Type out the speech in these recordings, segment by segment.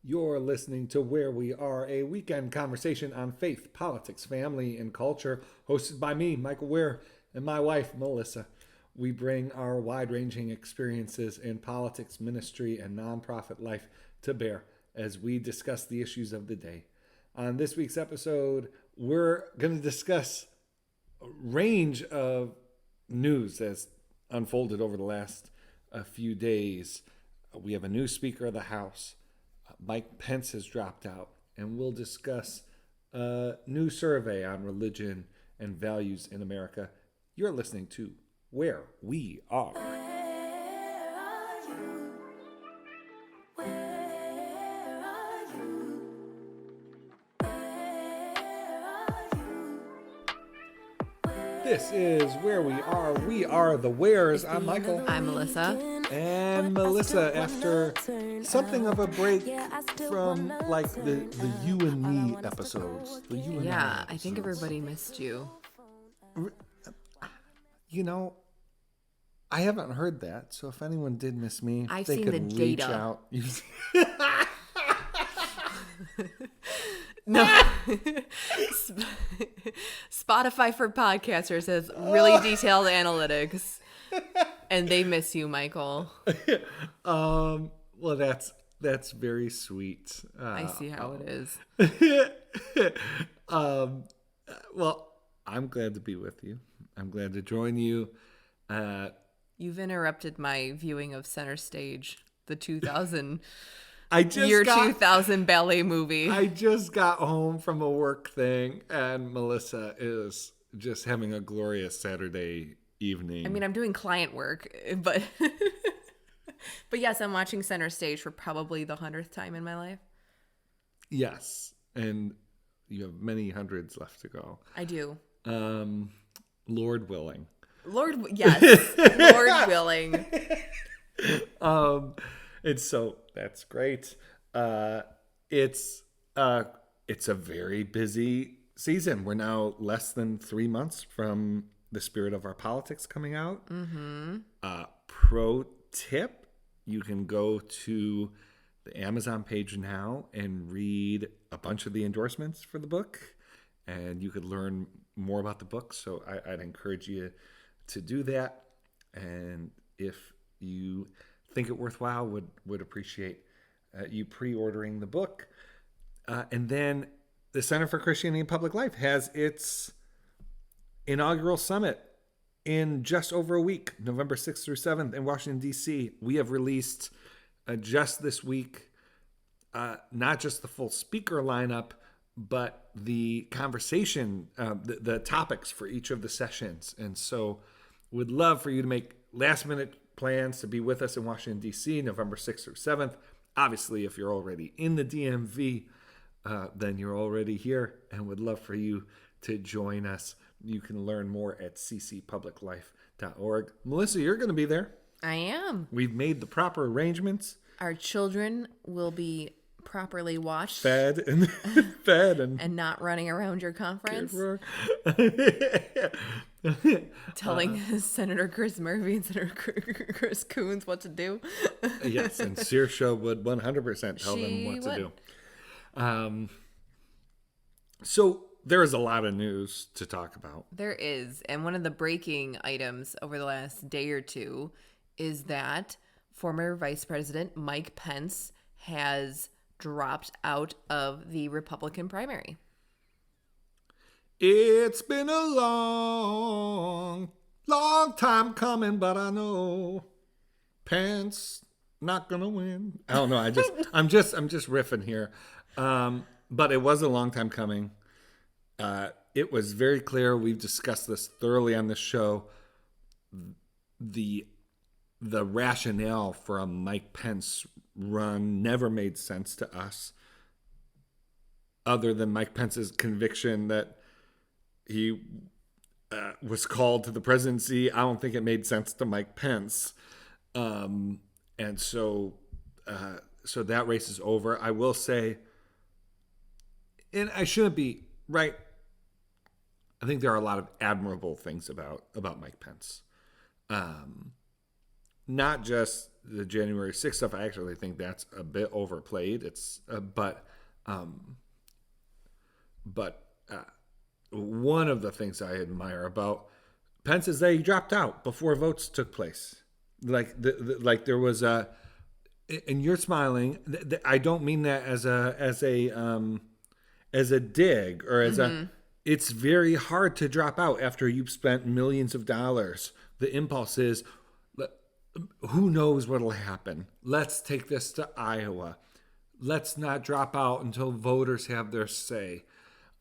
You're listening to Where We Are, a weekend conversation on faith, politics, family, and culture, hosted by me, Michael Weir, and my wife, Melissa. We bring our wide-ranging experiences in politics, ministry, and nonprofit life to bear as we discuss the issues of the day. On this week's episode, we're going to discuss a range of news that's unfolded over the last few days. We have a new Speaker of the House. Mike Pence has dropped out, and we'll discuss a new survey on religion and values in America. You're listening to Where We Are. This is Where We Are. We are the Wares. I'm Michael. I'm Melissa. And Melissa, after something of a break from like the You and Me episodes. I think everybody missed you. You know, I haven't heard that. So if anyone did miss me, I've they seen could the reach data. out. No. Spotify for podcasters has really detailed analytics. And they miss you, Michael. Well, that's very sweet. I see how it is. Well, I'm glad to be with you. I'm glad to join you. You've interrupted my viewing of Center Stage, the 2000 ballet movie. I just got home from a work thing, and Melissa is just having a glorious Saturday evening. I mean, I'm doing client work, but but yes, I'm watching Center Stage for probably the 100th time in my life. Yes, and you have many hundreds left to go. I do. Lord willing. Yes, Lord willing. And so that's great. It's a very busy season. We're now less than 3 months from The Spirit of Our Politics coming out. Mm-hmm. Pro tip, you can go to the Amazon page now and read a bunch of the endorsements for the book, and you could learn more about the book. So I'd encourage you to do that. And if you think it worthwhile, would appreciate you pre-ordering the book. And then the Center for Christianity and Public Life has its inaugural summit in just over a week, November 6th through 7th in Washington, D.C. We have released just this week, not just the full speaker lineup, but the conversation, the topics for each of the sessions. And so would love for you to make last minute plans to be with us in Washington, D.C., November 6th through 7th. Obviously, if you're already in the DMV, then you're already here, and would love for you to join us. You can learn more at ccpubliclife.org. Melissa, you're going to be there. I am. We've made the proper arrangements. Our children will be properly watched, fed and not running around your conference. Telling Senator Chris Murphy and Senator Chris Coons what to do. Yes, and Saoirse would 100% tell them what to do. So there is a lot of news to talk about. There is. And one of the breaking items over the last day or two is that former Vice President Mike Pence has dropped out of the Republican primary. It's been a long time coming, but I know Pence not gonna win. I don't know. I'm just riffing here. But it was a long time coming. It was very clear. We've discussed this thoroughly on this show. The rationale for a Mike Pence run never made sense to us, other than Mike Pence's conviction that he was called to the presidency. I don't think it made sense to Mike Pence. And so that race is over. I will say, and I shouldn't be right, I think there are a lot of admirable things about Mike Pence. Not just the January 6th stuff, I actually think that's a bit overplayed. It's but one of the things I admire about Pence is that he dropped out before votes took place. Like like there was a, and you're smiling. I don't mean that as a dig or as a. It's very hard to drop out after you've spent millions of dollars. The impulse is, who knows what'll happen? Let's take this to Iowa. Let's not drop out until voters have their say.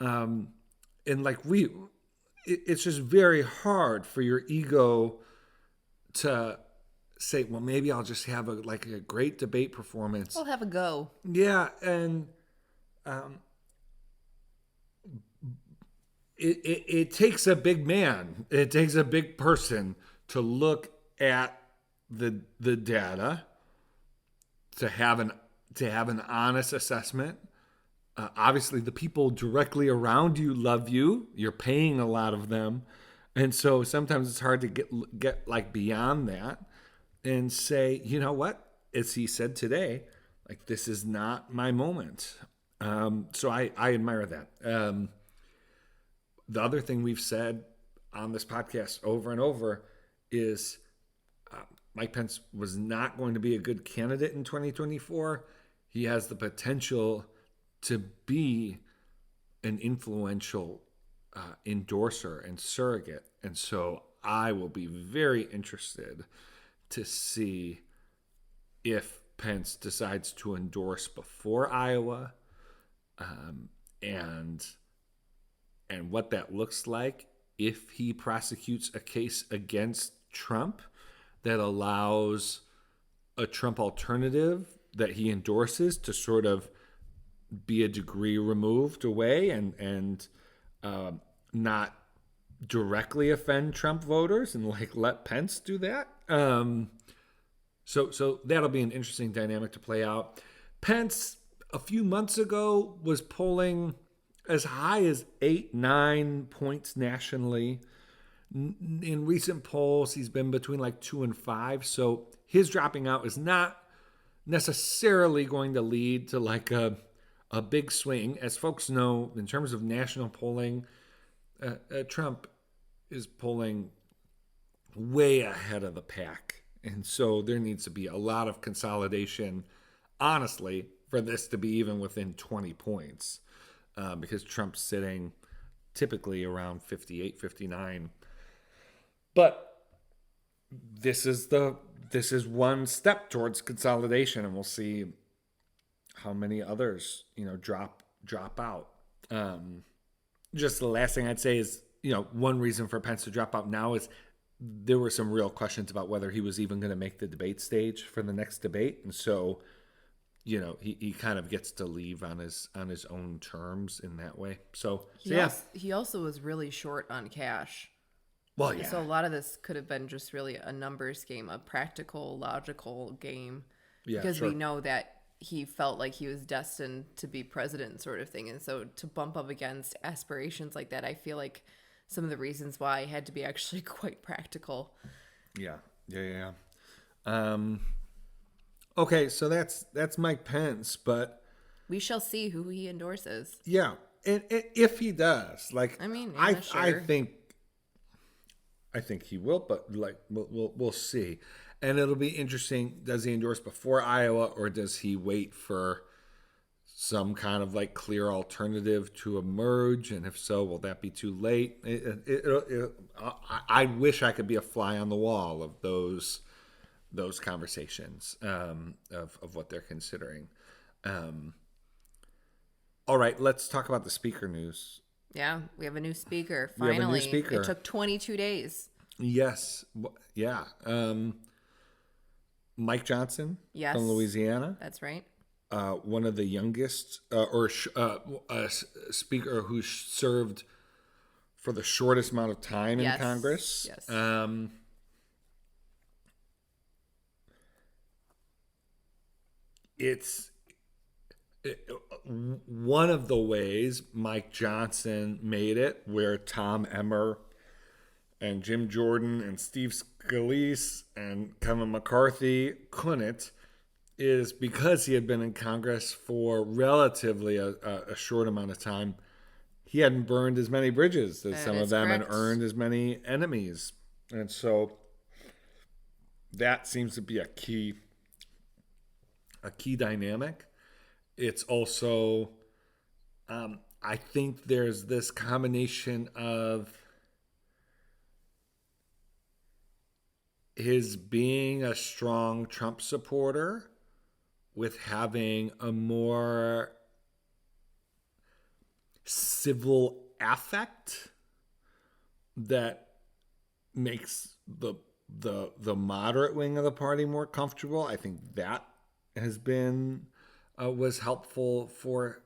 And like it's just very hard for your ego to say, well, maybe I'll just have a great debate performance. We'll have a go. Yeah, and it takes a big man. It takes a big person to look at the data, to have an honest assessment. Obviously, the people directly around you love you. You're paying a lot of them, and so sometimes it's hard to get like beyond that and say, you know what? As he said today, like, this is not my moment. So I admire that. The other thing we've said on this podcast over and over is Mike Pence was not going to be a good candidate in 2024. He has the potential to be an influential endorser and surrogate. And so I will be very interested to see if Pence decides to endorse before Iowa, and what that looks like if he prosecutes a case against Trump that allows a Trump alternative that he endorses to sort of be a degree removed away and not directly offend Trump voters and like let Pence do that. So that'll be an interesting dynamic to play out. Pence a few months ago was polling as high as 8-9 points nationally. In recent polls, he's been between like 2 and 5. So his dropping out is not necessarily going to lead to like a big swing. As folks know, in terms of national polling, Trump is polling way ahead of the pack. And so there needs to be a lot of consolidation, honestly, for this to be even within 20 points. Because Trump's sitting typically around 58, 59. But this is one step towards consolidation, and we'll see how many others, drop out. Just the last thing I'd say is, one reason for Pence to drop out now is there were some real questions about whether he was even going to make the debate stage for the next debate. And so, he kind of gets to leave on his own terms in that way. So He also was really short on cash. Well, yeah. So a lot of this could have been just really a numbers game, a practical, logical game. Yeah, because sure. we know that he felt like he was destined to be president sort of thing. And so to bump up against aspirations like that, I feel like some of the reasons why it had to be actually quite practical. Yeah. Okay, so that's Mike Pence, but we shall see who he endorses. Yeah, and if he does, like, sure. I think he will, but like we'll see, and it'll be interesting. Does he endorse before Iowa, or does he wait for some kind of like clear alternative to emerge? And if so, will that be too late? I wish I could be a fly on the wall of those conversations, of what they're considering. All right, let's talk about the speaker news. Yeah, we have a new speaker. Finally, we have a new speaker. It took 22 days. Yes, yeah. Mike Johnson, yes, from Louisiana. That's right. One of the youngest, a speaker who served for the shortest amount of time in Congress. Yes. It's one of the ways Mike Johnson made it, where Tom Emmer and Jim Jordan and Steve Scalise and Kevin McCarthy couldn't is because he had been in Congress for relatively a short amount of time. He hadn't burned as many bridges as That some of is them and correct. earned as many enemies. And so that seems to be a key dynamic. It's also, I think there's this combination of his being a strong Trump supporter with having a more civil affect that makes the moderate wing of the party more comfortable. I think that has been was helpful for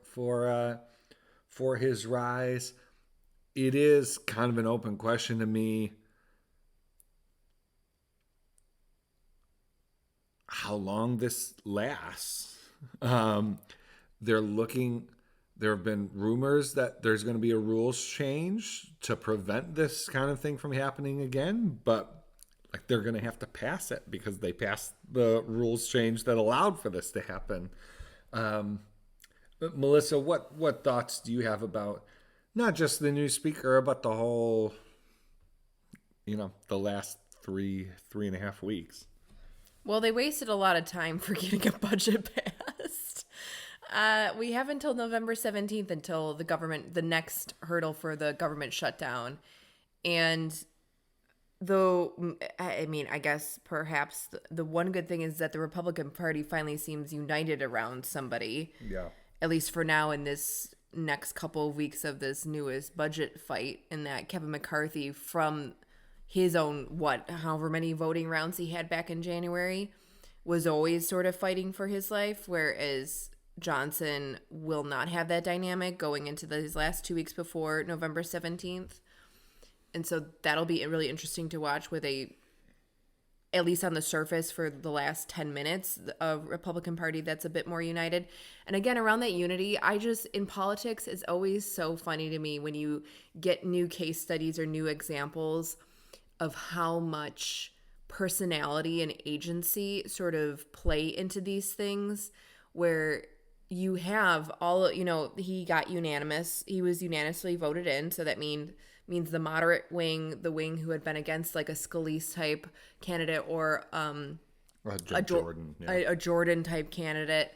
his rise. It is kind of an open question to me how long this lasts. They're looking. There have been rumors that there's going to be a rules change to prevent this kind of thing from happening again, but like they're going to have to pass it because they passed the rules change that allowed for this to happen. But Melissa, what thoughts do you have about not just the new speaker, but the whole, the last three and a half weeks? Well, they wasted a lot of time for getting a budget passed. We have until November 17th until the next hurdle for the government shutdown. And though, I mean, I guess perhaps the one good thing is that the Republican Party finally seems united around somebody, Yeah. at least for now in this next couple of weeks of this newest budget fight, and that Kevin McCarthy, from his own, however many voting rounds he had back in January, was always sort of fighting for his life, whereas Johnson will not have that dynamic going into these last 2 weeks before November 17th. And so that'll be really interesting to watch with at least on the surface for the last 10 minutes, a Republican Party that's a bit more united. And again, around that unity, in politics, it's always so funny to me when you get new case studies or new examples of how much personality and agency sort of play into these things, where you have he was unanimously voted in, so that means the moderate wing, the wing who had been against like a Scalise type candidate or Jordan, yeah. a Jordan type candidate,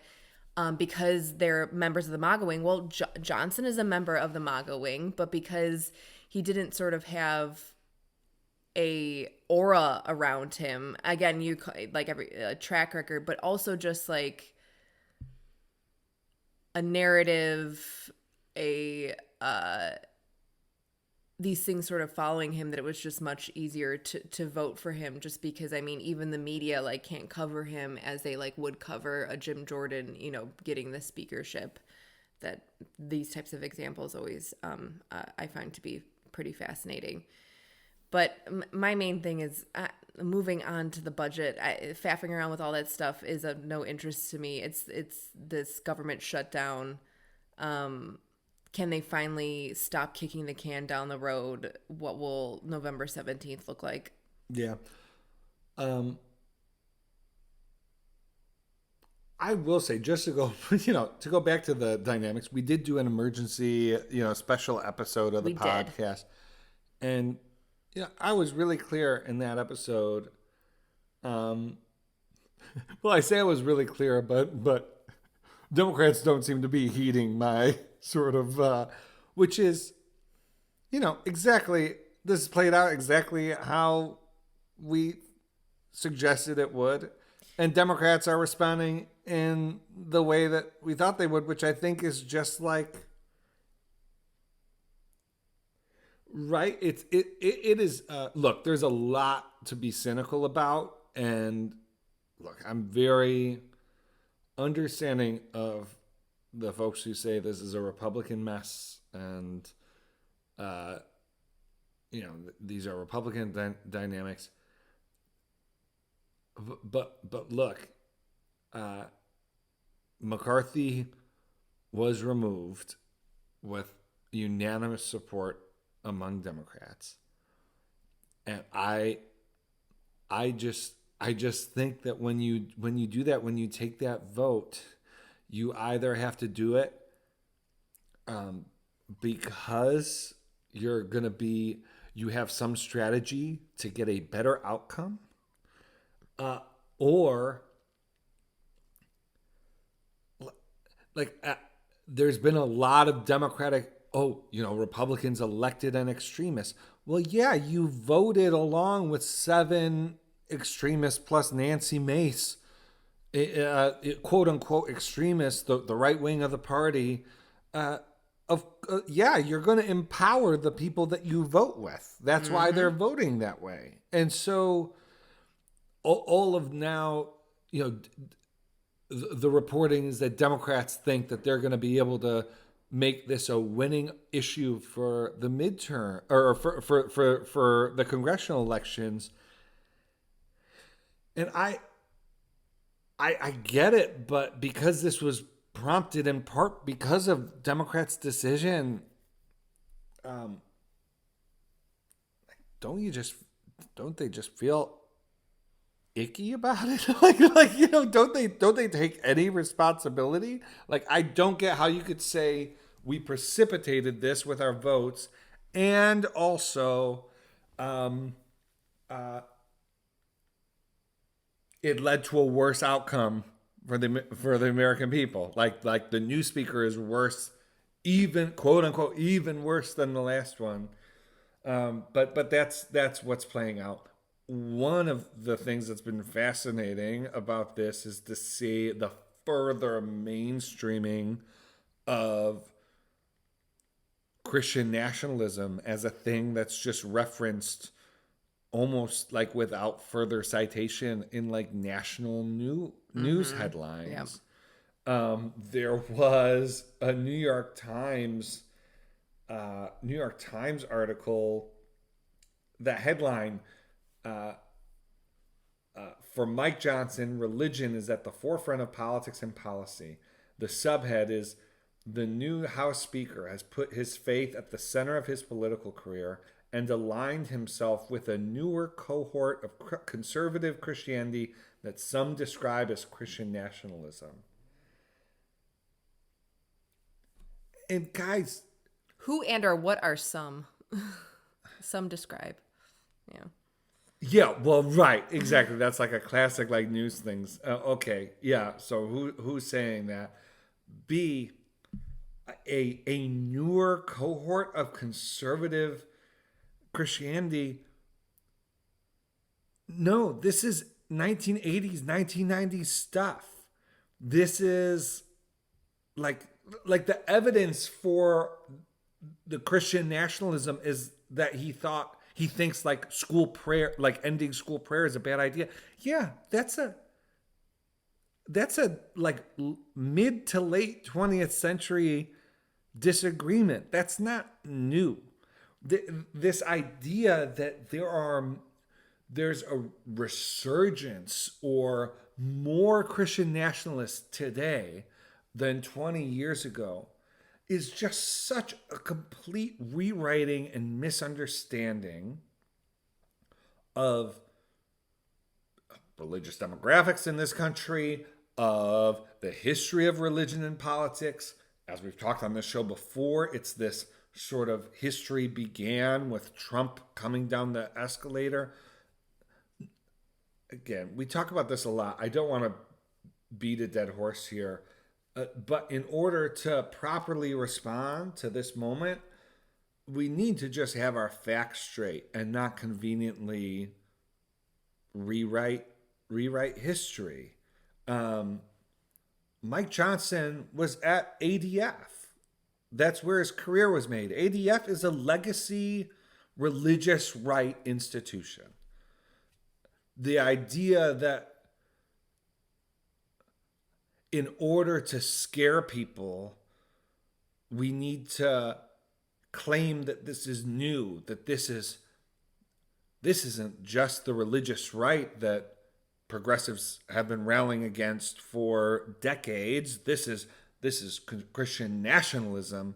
because they're members of the MAGA wing. Well, Johnson is a member of the MAGA wing, but because he didn't sort of have a aura around him, again, you like a track record, but also just like a narrative, these things sort of following him, that it was just much easier to vote for him, just because, I mean, even the media like can't cover him as they like would cover a Jim Jordan, getting the speakership. That these types of examples always I find to be pretty fascinating. But my main thing is moving on to the budget. Faffing around with all that stuff is of no interest to me. It's this government shutdown. Can they finally stop kicking the can down the road? What will November 17th look like? Yeah. I will say, just to go, to go back to the dynamics, we did do an emergency, special episode of the podcast. And, I was really clear in that episode. Well, I say I was really clear, but Democrats don't seem to be heeding my sort of, which is, exactly, this is played out exactly how we suggested it would. And Democrats are responding in the way that we thought they would, which I think is just like, right? It is, look, there's a lot to be cynical about. And look, I'm very understanding of the folks who say this is a Republican mess and, these are Republican dynamics. But look, McCarthy was removed with unanimous support among Democrats. And I just think that when you do that, when you take that vote, you either have to do it because you have some strategy to get a better outcome, or like there's been a lot of Republicans elected an extremist. Well, yeah, you voted along with 7 extremists plus Nancy Mace, quote unquote extremists, the right wing of the party. Yeah, you're going to empower the people that you vote with. That's why they're voting that way. And so all of now, the reporting is that Democrats think that they're going to be able to make this a winning issue for the midterm or for the congressional elections. And I get it, but because this was prompted in part because of Democrats' decision, don't they just feel icky about it? Don't they take any responsibility? Like, I don't get how you could say we precipitated this with our votes, and also it led to a worse outcome for the American people. Like the new speaker is worse, even quote unquote even worse than the last one. But that's what's playing out. One of the things that's been fascinating about this is to see the further mainstreaming of Christian nationalism as a thing that's just referenced almost like without further citation in like national news headlines. There was a New York Times article. The headline, for Mike Johnson, religion is at the forefront of politics and policy. The subhead is, the new House Speaker has put his faith at the center of his political career and aligned himself with a newer cohort of conservative Christianity that some describe as Christian nationalism. And guys, who and or what are some? Some describe. Yeah. Yeah, well, right, exactly. That's like a classic like news things. Okay, yeah. So who's saying that? B, a newer cohort of conservative Christianity. No, this is 1980s, 1990s stuff. This is like the evidence for the Christian nationalism is that he thinks like school prayer, like ending school prayer is a bad idea. Yeah, that's a like mid to late 20th century disagreement. That's not new. This idea that there's a resurgence or more Christian nationalists today than 20 years ago is just such a complete rewriting and misunderstanding of religious demographics in this country, of the history of religion and politics. As we've talked on this show before, it's this sort of history began with Trump coming down the escalator. Again, we talk about this a lot. I don't want to beat a dead horse here. But in order to properly respond to this moment, we need to just have our facts straight and not conveniently rewrite history. Mike Johnson was at ADF. That's where his career was made. ADF is a legacy religious right institution. The idea that in order to scare people, we need to claim that this is new, that this isn't just the religious right that progressives have been rallying against for decades. This is Christian nationalism.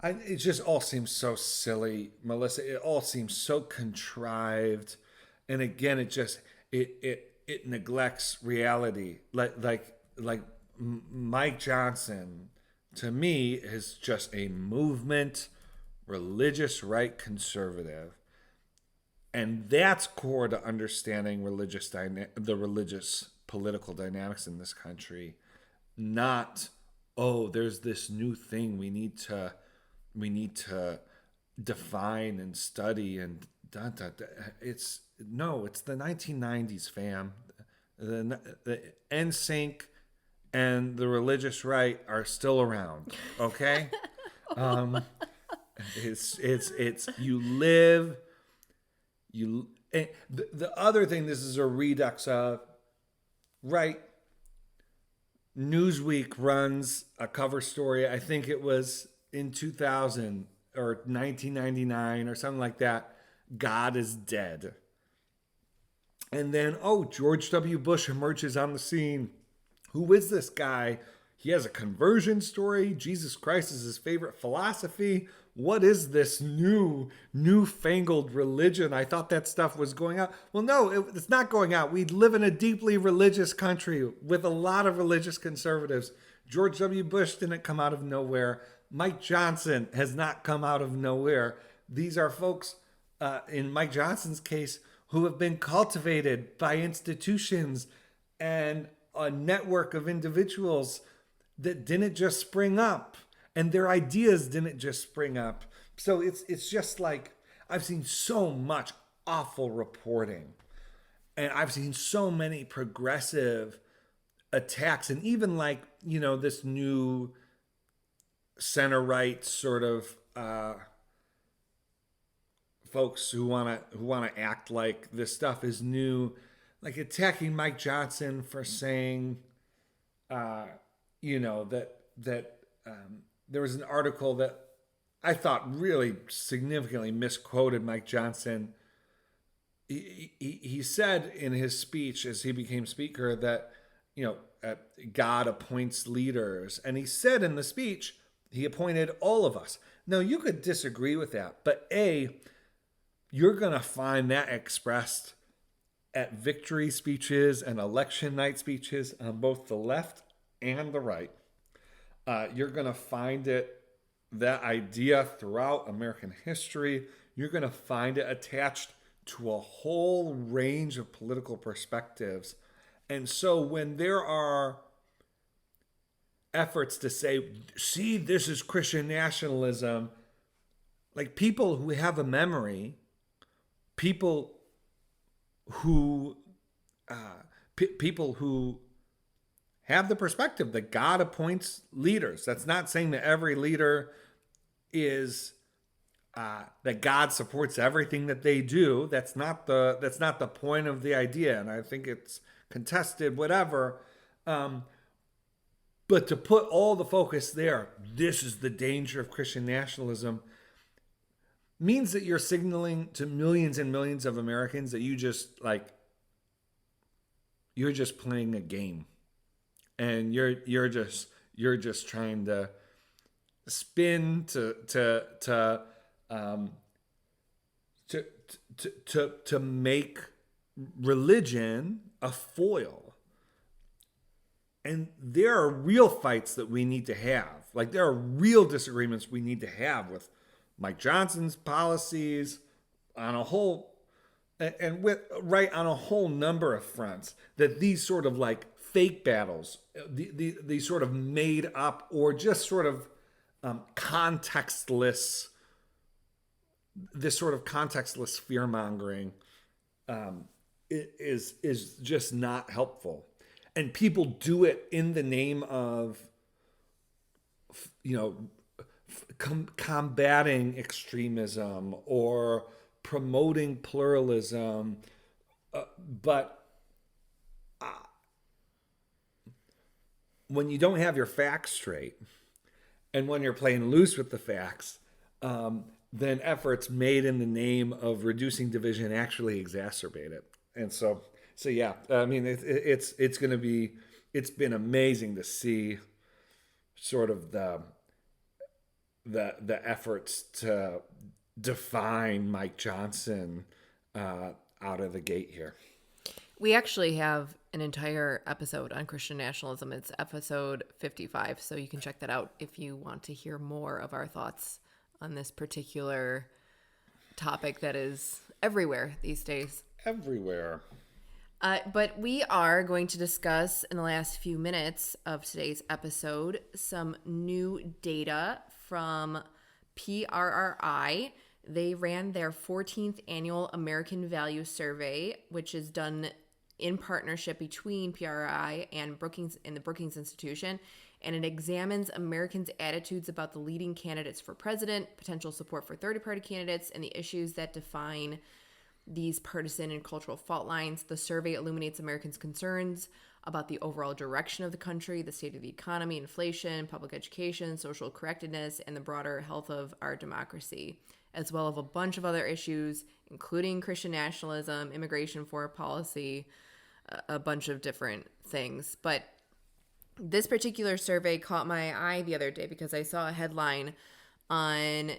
It just all seems so silly, Melissa. It all seems so contrived, and again, it neglects reality. Like Mike Johnson, to me, is just a movement, religious right conservative, and that's core to understanding the religious political dynamics in this country. Not, oh, there's this new thing we need to define and study and it's no, it's the 1990s, fam. The NSYNC and the religious right are still around. Okay, it's you live you. The other thing, this is a redux of, right? Newsweek runs a cover story. I think it was in 2000 or 1999 or something like that. God is dead. And then, oh, George W. Bush emerges on the scene. Who is this guy? He has a conversion story. Jesus Christ is his favorite philosophy. What is this newfangled religion? I thought that stuff was going out. Well, no, it's not going out. We live in a deeply religious country with a lot of religious conservatives. George W. Bush didn't come out of nowhere. Mike Johnson has not come out of nowhere. These are folks, in Mike Johnson's case, who have been cultivated by institutions and a network of individuals that didn't just spring up, and their ideas didn't just spring up. So it's just like, I've seen so much awful reporting, and I've seen so many progressive attacks, and even like, this new center right sort of folks who want to act like this stuff is new, like attacking Mike Johnson for saying that there was an article that I thought really significantly misquoted Mike Johnson. He said in his speech as he became speaker that, God appoints leaders. And he said in the speech, he appointed all of us. Now, you could disagree with that, but you're going to find that expressed at victory speeches and election night speeches on both the left and the right. You're going to find that idea throughout American history. You're going to find it attached to a whole range of political perspectives. And so when there are efforts to say, see, this is Christian nationalism, like people who have a memory, people who have the perspective that God appoints leaders. That's not saying that every leader is that God supports everything that they do. That's not the point of the idea, and I think it's contested, whatever. But to put all the focus there, this is the danger of Christian nationalism, means that you're signaling to millions and millions of Americans that you're just playing a game, and you're just trying to spin to make religion a foil. And there are real fights that we need to have. Like, there are real disagreements we need to have with Mike Johnson's policies on a whole, and on a whole number of fronts. That these sort of like fake battles, these sort of made up or just sort of contextless, this sort of contextless fear mongering is just not helpful. And people do it in the name of, combating extremism or promoting pluralism. But when you don't have your facts straight, and when you're playing loose with the facts, then efforts made in the name of reducing division actually exacerbate it. And so yeah, I mean, it's been amazing to see sort of the efforts to define Mike Johnson out of the gate here. We actually have an entire episode on Christian nationalism. It's episode 55, so you can check that out if you want to hear more of our thoughts on this particular topic that is everywhere these days. Everywhere. But we are going to discuss in the last few minutes of today's episode some new data from PRRI. They ran their 14th annual American Value Survey, which is done in partnership between PRRI and the Brookings Institution, and it examines Americans' attitudes about the leading candidates for president, potential support for third-party candidates, and the issues that define these partisan and cultural fault lines. The survey illuminates Americans' concerns about the overall direction of the country, the state of the economy, inflation, public education, social correctness, and the broader health of our democracy, as well as a bunch of other issues, including Christian nationalism, immigration, foreign policy, a bunch of different things. But this particular survey caught my eye the other day because I saw a headline on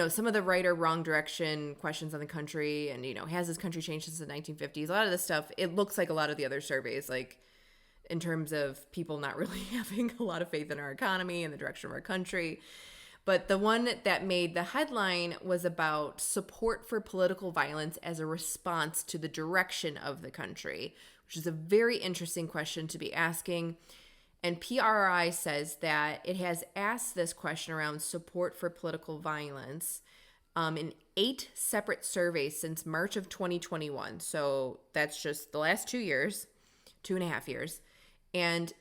some of the right or wrong direction questions on the country, and, has this country changed since the 1950s? A lot of this stuff, it looks like a lot of the other surveys, like in terms of people not really having a lot of faith in our economy and the direction of our country. But the one that made the headline was about support for political violence as a response to the direction of the country, which is a very interesting question to be asking. And PRI says that it has asked this question around support for political violence in 8 separate surveys since March of 2021. So that's just the last 2 years, 2.5 years. And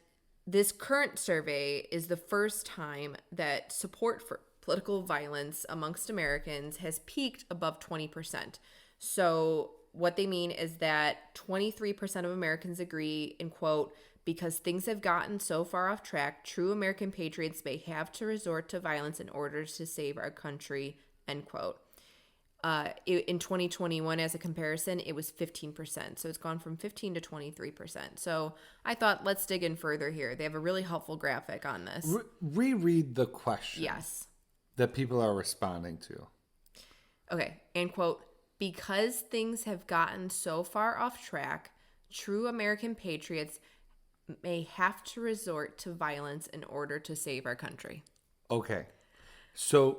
this current survey is the first time that support for political violence amongst Americans has peaked above 20%. So what they mean is that 23% of Americans agree, in quote, because things have gotten so far off track, true American patriots may have to resort to violence in order to save our country, end quote. In 2021, as a comparison, it was 15%. So it's gone from 15 to 23%. So I thought, let's dig in further here. They have a really helpful graphic on this. Reread the question. Yes. That people are responding to. Okay. End quote. Because things have gotten so far off track, true American patriots may have to resort to violence in order to save our country. Okay. So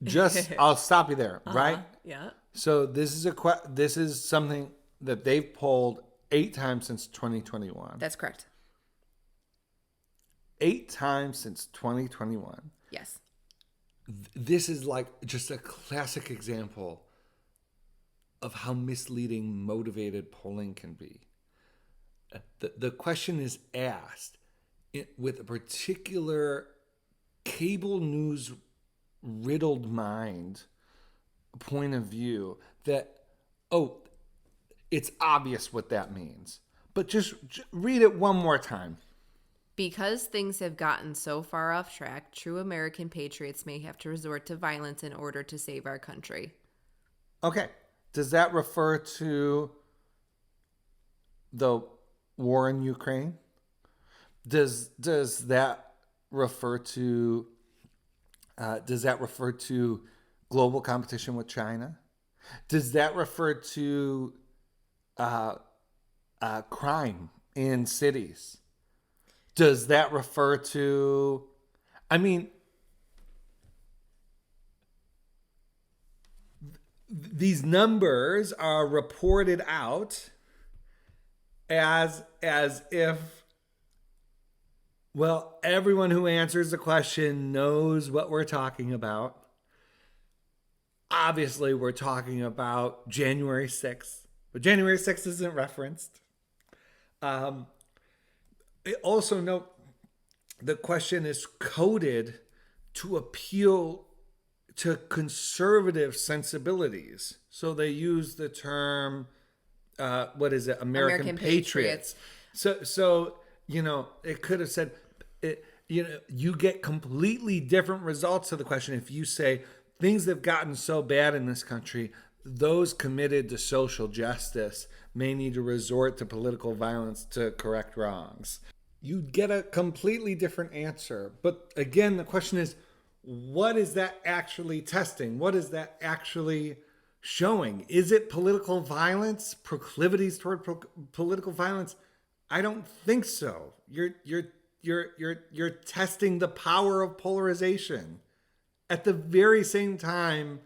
just I'll stop you there, right? Yeah. So this is something that they've polled 8 times since 2021. That's correct. 8 times since 2021. Yes. This is like just a classic example of how misleading motivated polling can be. The question is asked with a particular cable news riddled mind point of view that, it's obvious what that means. But just read it one more time. Because things have gotten so far off track, true American patriots may have to resort to violence in order to save our country. Okay. Does that refer to the war in Ukraine? Does that refer to global competition with China? Does that refer to crime in cities? Does that refer to, these numbers are reported out as if, everyone who answers the question knows what we're talking about. Obviously, we're talking about January 6th, but January 6th isn't referenced. Also note, the question is coded to appeal to conservative sensibilities. So they use the term, American Patriots. So it could have said, you get completely different results to the question if you say things have gotten so bad in this country, those committed to social justice may need to resort to political violence to correct wrongs. You'd get a completely different answer. But again, the question is, what is that actually testing? What is that actually showing? Is it political violence, proclivities toward political violence? I don't think so. You're testing the power of polarization at the very same time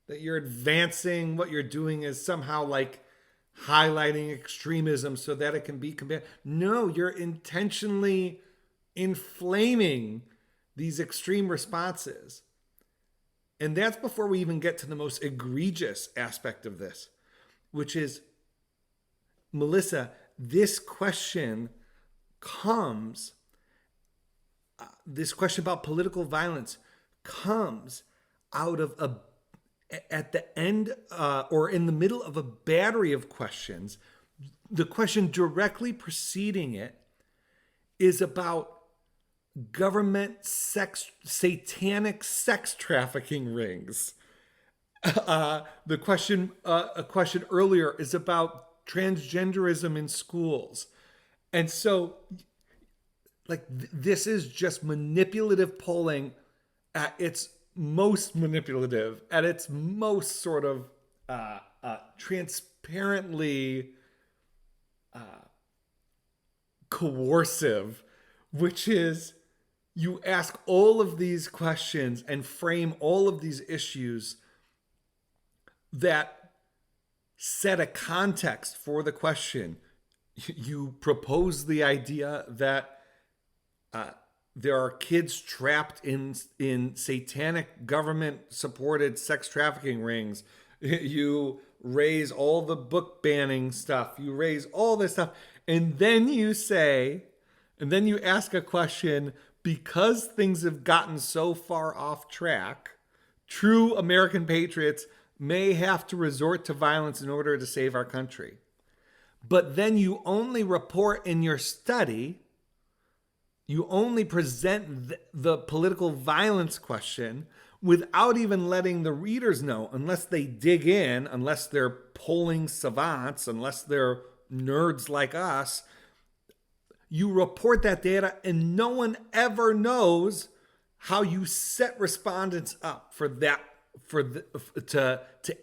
that you're advancing. What you're doing is somehow like highlighting extremism so that it can be combated. No, you're intentionally inflaming these extreme responses. And that's before we even get to the most egregious aspect of this, which is, Melissa, this question about political violence comes out of at the end or in the middle of a battery of questions. The question directly preceding it is about government satanic sex trafficking rings. A question earlier is about transgenderism in schools. And so, like, this is just manipulative polling at its most manipulative, at its most sort of transparently coercive, which is you ask all of these questions and frame all of these issues that set a context for the question. You propose the idea that there are kids trapped in satanic government-supported sex trafficking rings. You raise all the book banning stuff. You raise all this stuff. And then you ask a question, because things have gotten so far off track, true American patriots may have to resort to violence in order to save our country. But then you only report in your study, you only present the political violence question without even letting the readers know, unless they dig in, unless they're polling savants, unless they're nerds like us. You report that data and no one ever knows how you set respondents up to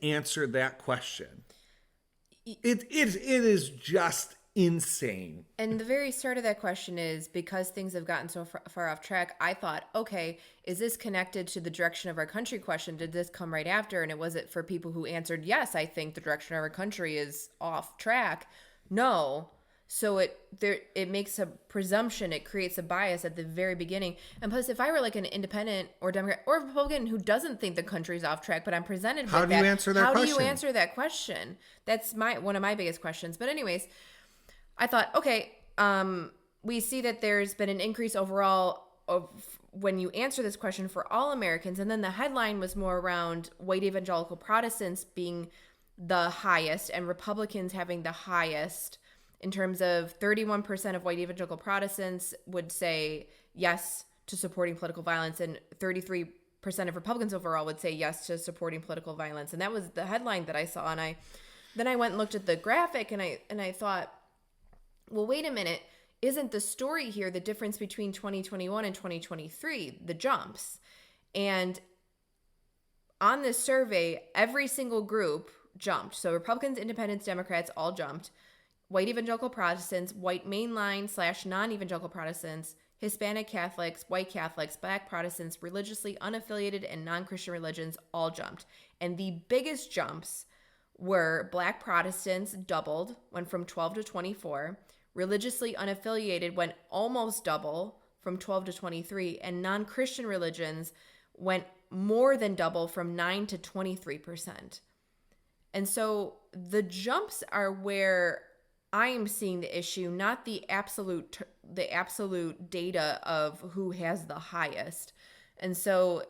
answer that question. It is just insane. And the very start of that question is, because things have gotten so far off track, I thought, okay, is this connected to the direction of our country question? Did this come right after? And was it for people who answered, yes, I think the direction of our country is off track? No. So it makes a presumption, it creates a bias at the very beginning. And plus, if I were like an independent or Democrat or Republican who doesn't think the country's off track, but I'm presented with that, how do you answer that question? That's one of my biggest questions. But anyways, I thought, okay, we see that there's been an increase overall of when you answer this question for all Americans. And then the headline was more around white evangelical Protestants being the highest and Republicans having the highest, in terms of 31% of white evangelical Protestants would say yes to supporting political violence, and 33% of Republicans overall would say yes to supporting political violence. And that was the headline that I saw. And then I went and looked at the graphic, and I thought, well, wait a minute. Isn't the story here the difference between 2021 and 2023, the jumps? And on this survey, every single group jumped. So Republicans, Independents, Democrats all jumped. White evangelical Protestants, white mainline / non-evangelical Protestants, Hispanic Catholics, white Catholics, Black Protestants, religiously unaffiliated and non-Christian religions all jumped. And the biggest jumps were Black Protestants doubled, went from 12 to 24. Religiously unaffiliated went almost double, from 12 to 23. And non-Christian religions went more than double, from 9 to 23%. And so the jumps are where I am seeing the issue, not the absolute data of who has the highest. And so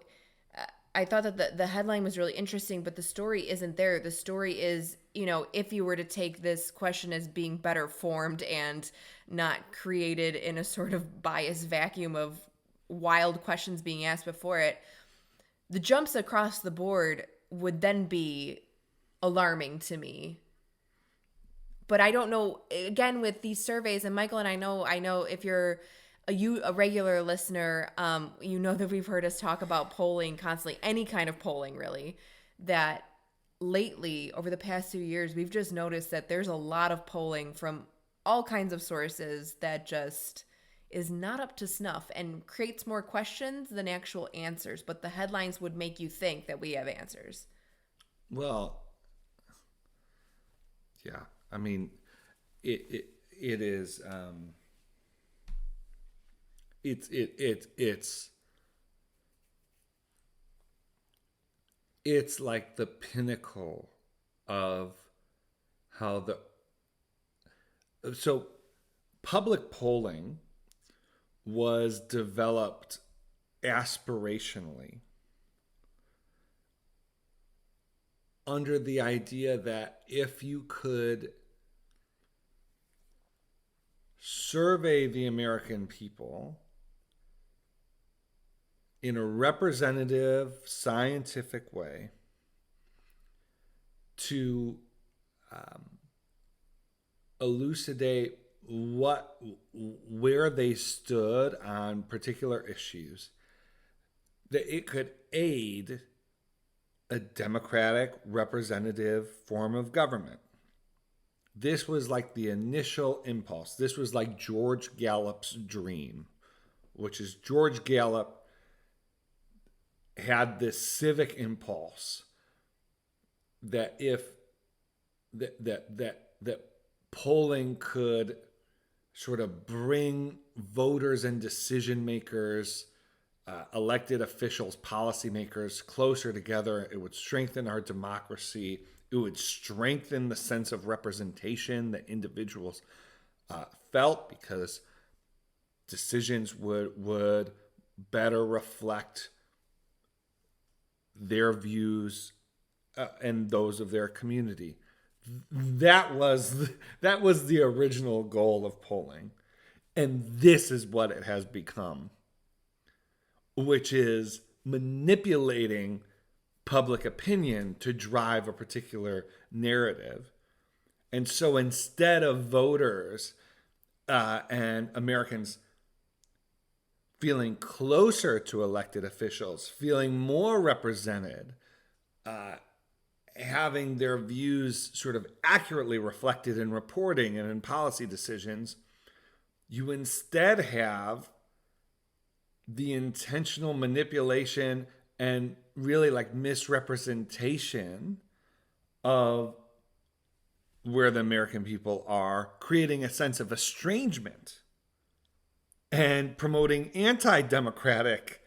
I thought that the headline was really interesting, but the story isn't there. The story is, if you were to take this question as being better formed and not created in a sort of biased vacuum of wild questions being asked before it, the jumps across the board would then be alarming to me. But I don't know, again, with these surveys, and Michael and I know if you're a regular listener, you know that we've heard us talk about polling constantly, any kind of polling really, that lately over the past 2 years, we've just noticed that there's a lot of polling from all kinds of sources that just is not up to snuff and creates more questions than actual answers. But the headlines would make you think that we have answers. Well, yeah. I mean, it is it's like the pinnacle of how so public polling was developed aspirationally under the idea that if you could survey the American people in a representative, scientific way to elucidate where they stood on particular issues, that it could aid a democratic representative form of government. This was like the initial impulse. This was like George Gallup's dream, which is George Gallup had this civic impulse that if that polling could sort of bring voters and decision makers, elected officials, policymakers closer together. It would strengthen our democracy. It would strengthen the sense of representation that individuals felt, because decisions would better reflect their views and those of their community. That was the original goal of polling, and this is what it has become, which is manipulating public opinion to drive a particular narrative. And so instead of voters and Americans feeling closer to elected officials, feeling more represented, having their views sort of accurately reflected in reporting and in policy decisions, you instead have the intentional manipulation and really like misrepresentation of where the American people are, creating a sense of estrangement and promoting anti-democratic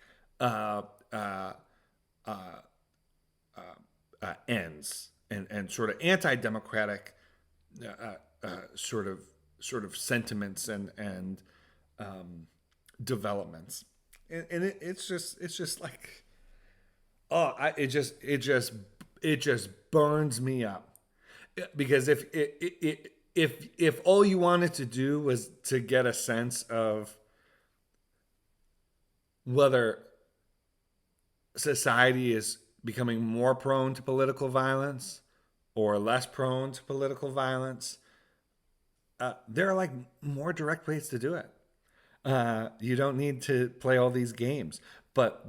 ends and sort of anti-democratic sort of sentiments and developments, and it's just like, it just burns me up, because if all you wanted to do was to get a sense of whether society is becoming more prone to political violence or less prone to political violence, there are like more direct ways to do it. You don't need to play all these games, but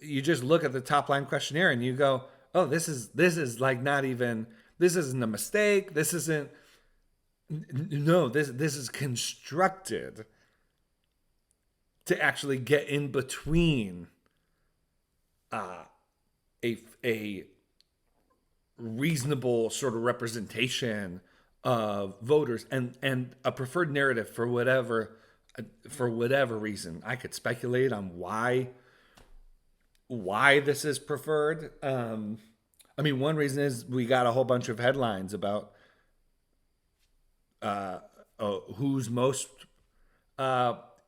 you just look at the top line questionnaire and you go, oh, this is like not even, this isn't a mistake. This isn't, no, this is constructed to actually get in between a reasonable sort of representation of voters and a preferred narrative for whatever reason. I could speculate on why this is preferred. I mean, one reason is we got a whole bunch of headlines about who's most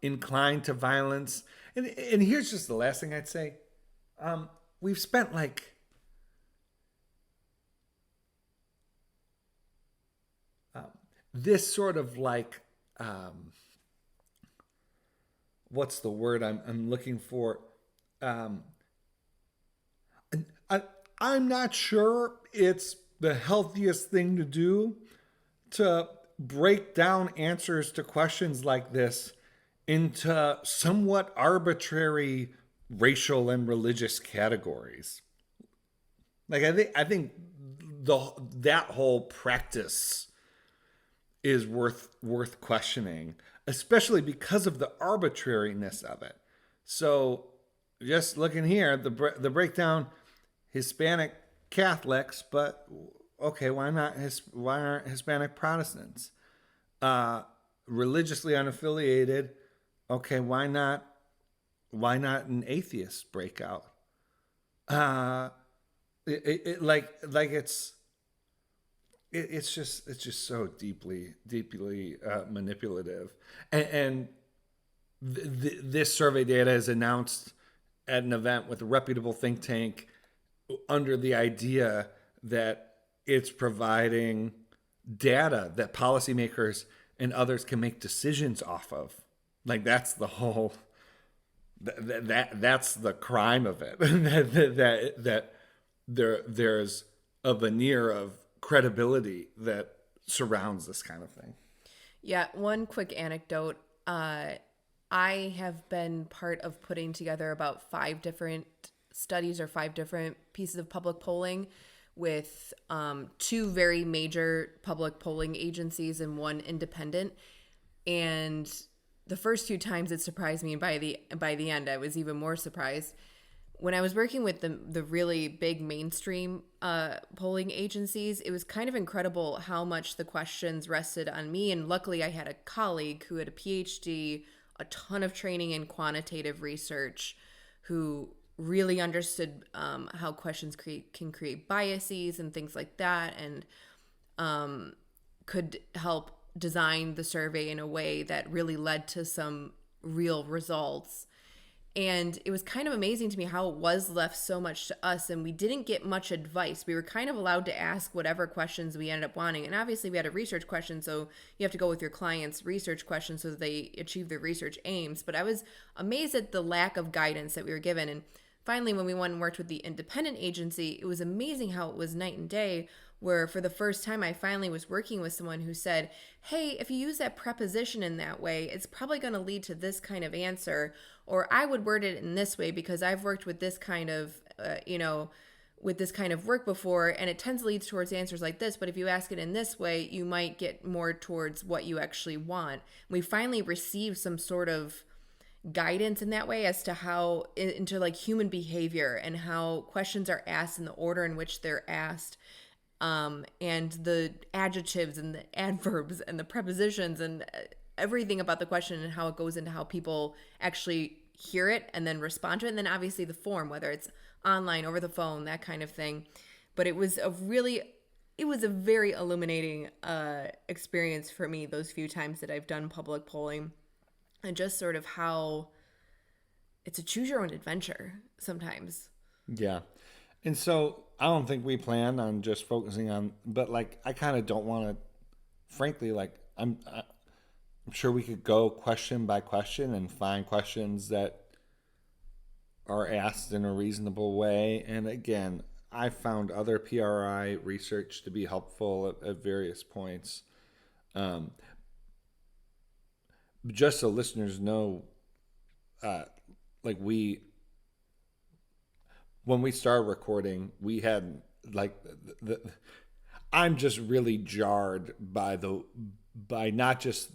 inclined to violence. And here's just the last thing I'd say. We've spent like this sort of like what's the word I'm looking for? I'm not sure it's the healthiest thing to do to break down answers to questions like this into somewhat arbitrary racial and religious categories. Like I think that whole practice is worth questioning, especially because of the arbitrariness of it. So, just looking here, the breakdown: Hispanic Catholics, but okay, why aren't Hispanic Protestants? Religiously unaffiliated, okay, why not an atheist breakout? Uh, like it's just so deeply manipulative, and this survey data is announced at an event with a reputable think tank under the idea that it's providing data that policymakers and others can make decisions off of. Like that's the whole that's the crime of it. that there's a veneer of credibility that surrounds this kind of thing. Yeah, one quick anecdote. I have been part of putting together about 5 different studies or 5 different pieces of public polling with 2 very major public polling agencies and 1 independent. And the first 2 times it surprised me, and by the end I was even more surprised. When I was working with the really big mainstream polling agencies, it was kind of incredible how much the questions rested on me. And luckily, I had a colleague who had a PhD, a ton of training in quantitative research, who really understood how questions can create biases and things like that, and could help design the survey in a way that really led to some real results. And it was kind of amazing to me how it was left so much to us, and we didn't get much advice. We were kind of allowed to ask whatever questions we ended up wanting. And obviously we had a research question, so you have to go with your client's research question so that they achieve their research aims. But I was amazed at the lack of guidance that we were given. And finally, when we went and worked with the independent agency, it was amazing how it was night and day, where for the first time I finally was working with someone who said, hey, if you use that preposition in that way, it's probably going to lead to this kind of answer. Or I would word it in this way because I've worked with this kind of, with this kind of work before, and it tends to lead towards answers like this. But if you ask it in this way, you might get more towards what you actually want. We finally received some sort of guidance in that way as to how into like human behavior and how questions are asked in the order in which they're asked, and the adjectives and the adverbs and the prepositions and everything about the question and how it goes into how people actually hear it and then respond to it. And then obviously the form, whether it's online, over the phone, that kind of thing. But it was a very illuminating experience for me those few times that I've done public polling, and just sort of how it's a choose your own adventure sometimes. Yeah. And so I don't think we plan on just focusing on, but like, I kind of don't want to, frankly, like, I'm sure we could go question by question and find questions that are asked in a reasonable way. And again, I found other PRI research to be helpful at various points. Um, just so listeners know, like when we started recording, we had like I'm just really jarred by not just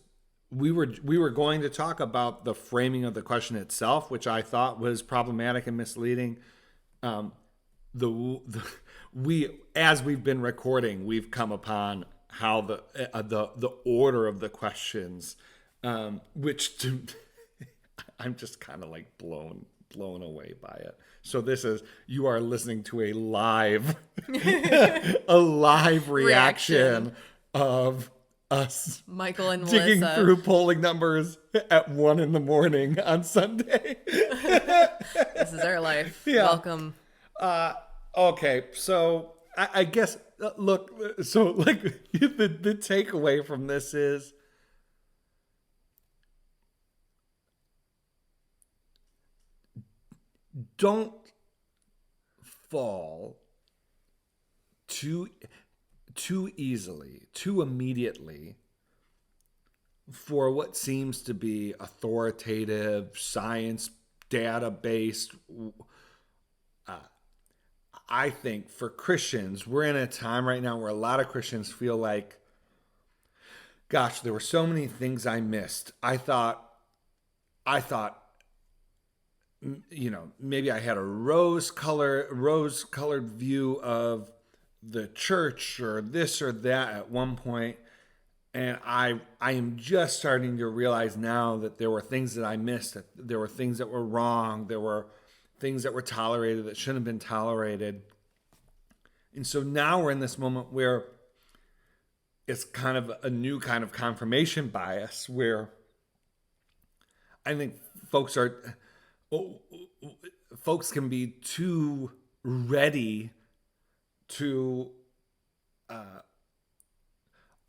we were going to talk about the framing of the question itself, which I thought was problematic and misleading. The we as we've been recording, we've come upon how the order of the questions, which to, I'm just kind of like blown away by it. So this is you are listening to a live a live reaction of us Michael and digging Melissa. through polling numbers at 1 a.m. on Sunday. This is our life. Yeah. Welcome. Okay, so I guess look, so like the takeaway from this is don't fall too easily, too immediately for what seems to be authoritative, science, data-based. I think for Christians, we're in a time right now where a lot of Christians feel like, gosh, there were so many things I missed. I thought, maybe I had a rose-colored view of the church or this or that at one point, and I am just starting to realize now that there were things that I missed. That there were things that were wrong. There were things that were tolerated that shouldn't have been tolerated. And so now we're in this moment where it's kind of a new kind of confirmation bias, where I think folks can be too ready to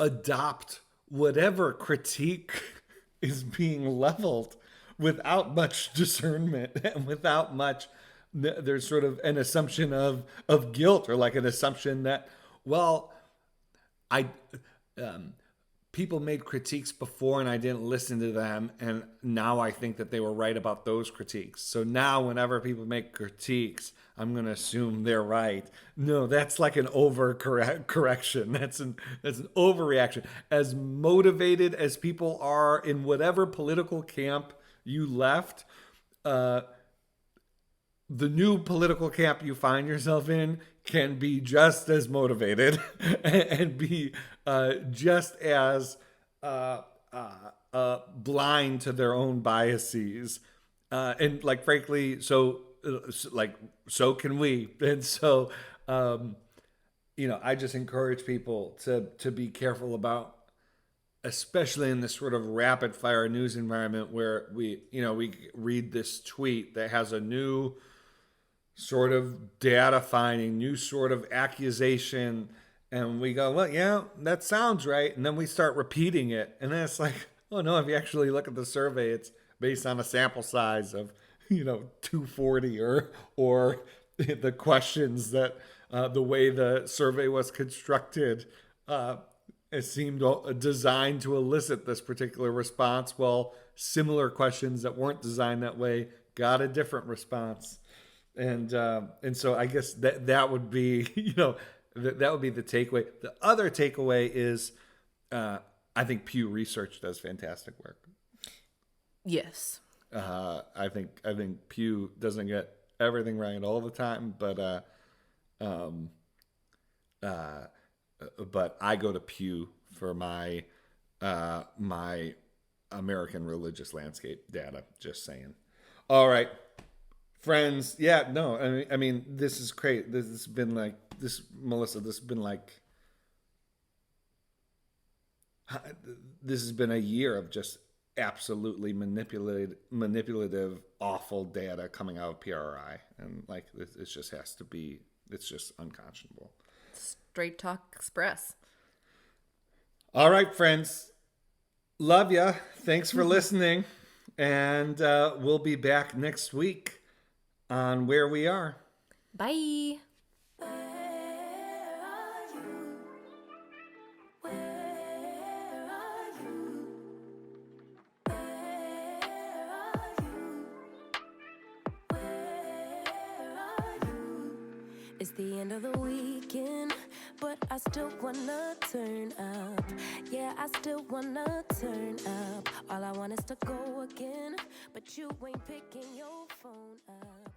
adopt whatever critique is being leveled without much discernment and without much. There's sort of an assumption of guilt, or like an assumption that, well, I people made critiques before and I didn't listen to them, and now I think that they were right about those critiques. So now whenever people make critiques, I'm going to assume they're right. No, that's like an overcorrection. That's an overreaction. As motivated as people are in whatever political camp you left, the new political camp you find yourself in can be just as motivated and be just as blind to their own biases, and like, frankly, so can we. And so I just encourage people to be careful about, especially in this sort of rapid fire news environment where we read this tweet that has a new sort of data finding, new sort of accusation, and we go, well, yeah, that sounds right, and then we start repeating it, and then it's like, oh no, if you actually look at the survey, it's based on a sample size of 240, or the questions that the way the survey was constructed, it seemed designed to elicit this particular response, while similar questions that weren't designed that way got a different response. And so I guess that would be that would be the takeaway. The other takeaway is I think Pew Research does fantastic work. Yes. I think Pew doesn't get everything right all the time, but I go to Pew for my my American religious landscape data. Just saying. All right. Friends, yeah, no, I mean, this is great. This has been like, Melissa, this has been a year of just absolutely manipulative, awful data coming out of PRI. And like, it just has to be, it's just unconscionable. Straight Talk Express. All right, friends. Love ya. Thanks for listening. And we'll be back next week on Where We Are. Bye. It's the end of the weekend, but I still wanna turn up. Yeah, I still wanna turn up. All I want is to go again, but you ain't picking your phone up.